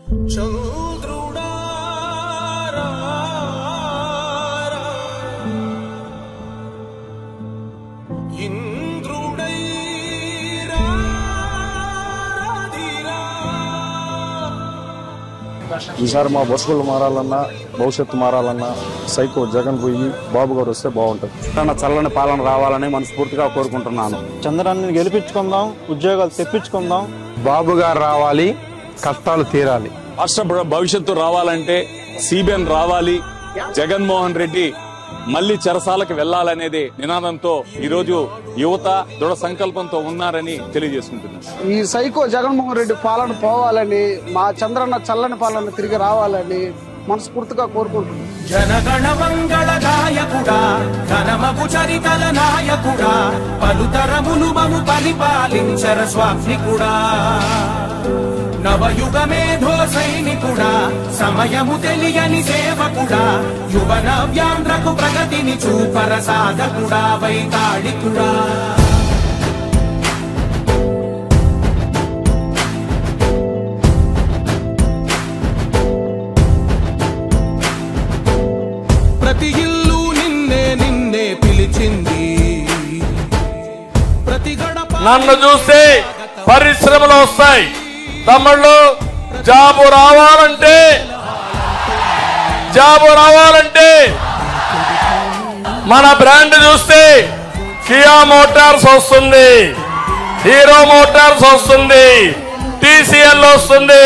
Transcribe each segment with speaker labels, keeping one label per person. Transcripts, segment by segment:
Speaker 1: ఈసారి మా బస్సులు మారాలన్నా భవిష్యత్తు మారాలన్నా సైకో జగన్ పోయి బాబు గారు వస్తే బాగుంటుంది. చల్లని పాలన రావాలని మనస్ఫూర్తిగా కోరుకుంటున్నాను.
Speaker 2: చంద్రాన్ని గెలిపించుకుందాం, ఉద్యోగాలు తెప్పించుకుందాం.
Speaker 3: బాబు గారు రావాలి, కష్టాలు తీరాలి.
Speaker 4: రాష్ట్ర భవిష్యత్తు రావాలంటే సిబిఎన్ రావాలి, జగన్మోహన్ రెడ్డి మళ్లీ చెరసాలకు వెళ్లాలనేది నినాదంతో ఈ రోజు యువత దృఢ సంకల్పంతో ఉన్నారని తెలియజేసుకుంటున్నారు.
Speaker 5: ఈ సైకో జగన్మోహన్ రెడ్డి పాలన పోవాలని, మా చంద్రన్న చల్లని పాలన తిరిగి రావాలని మనస్ఫూర్తిగా కోరుకుంటున్నాం.
Speaker 6: జనగణ మంగళ గాయకుడా, ఘనమగు చరితల నాయకుడా, పలుతరములు మము పరిపాలించర స్వామికుడా, నవయుగ మేధో సైనికుడా, సమయము తెలియని సేవకుడా, యువ నవ్యాంధ్రకు ప్రగతిని చూపర సాధకుడా, వైతాళికుడా. ప్రతి ఇల్లు నిన్నే నిన్నే పిలిచింది, ప్రతి గడప
Speaker 7: నన్ను చూస్తే పరిశ్రమలు వస్తాయి. తమ్ముళ్ళు జాబు రావాలంటే మన బ్రాండ్ చూస్తే కియా మోటార్స్ వస్తుంది, హీరో మోటార్స్ వస్తుంది, టీసీఎల్ వస్తుంది.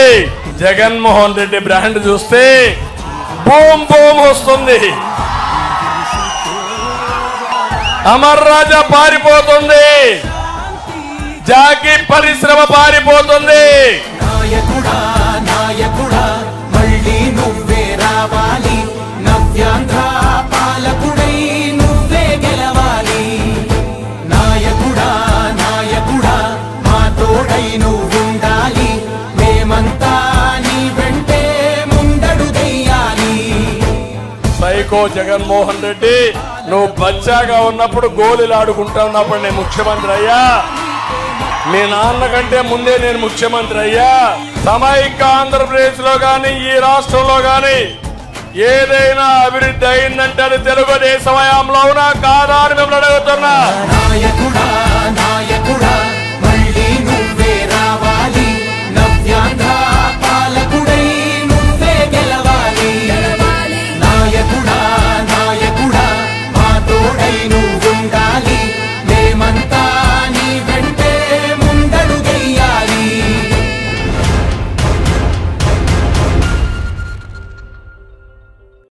Speaker 7: జగన్మోహన్ రెడ్డి బ్రాండ్ చూస్తే బూమ్ బూమ్ వస్తుంది. అమర్ రాజా పారిపోతుంది, జాకీ పరిశ్రమ పారిపోతుంది.
Speaker 6: నాయకుడా నాయకుడా మళ్ళీ నువ్వే రావాలి, నవ్యాంధ్ర పాలకుడై నువ్వే గెలవాలి. నాయకుడా నాయకుడా మా తోడై నువ్వుండాలి, మేమంతా నీ వెంటే ముందడు దెయ్యాలి.
Speaker 7: సైకో జగన్మోహన్ రెడ్డి, నువ్వు బచ్చాగా ఉన్నప్పుడు గోళీలు ఆడుకుంటా ఉన్నప్పుడు నేను ముఖ్యమంత్రి అయ్యా, మీ నాన్న కంటే ముందే నేను ముఖ్యమంత్రి అయ్యా. సమైక్య ఆంధ్రప్రదేశ్ లో గాని ఈ రాష్ట్రంలో గాని ఏదైనా అభివృద్ధి అయిందంటే అది తెలుగుదేశం హయాంలో అవునా కాదా అని మిమ్మల్ని అడుగుతున్నా.